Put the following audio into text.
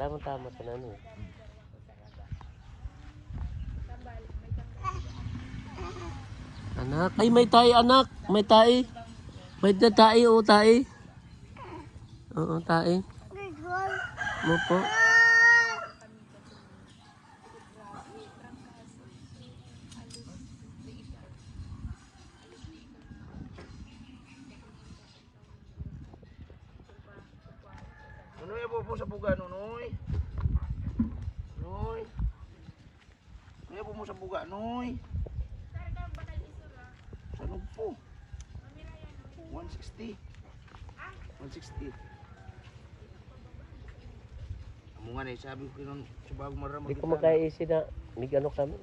Tama-tama sa nano. Anak, ay may tae anak, may tae. May tae o tae. Oo, tae. Mo po. Nunoy po sa buga, Nunoy. Nunoy. Nunoy po mo sa buga, Nunoy. Sa po. 160. 160. Amo nga na sabi ko nun sa bagong maramag. Hindi ko magkaisi na may ano kami.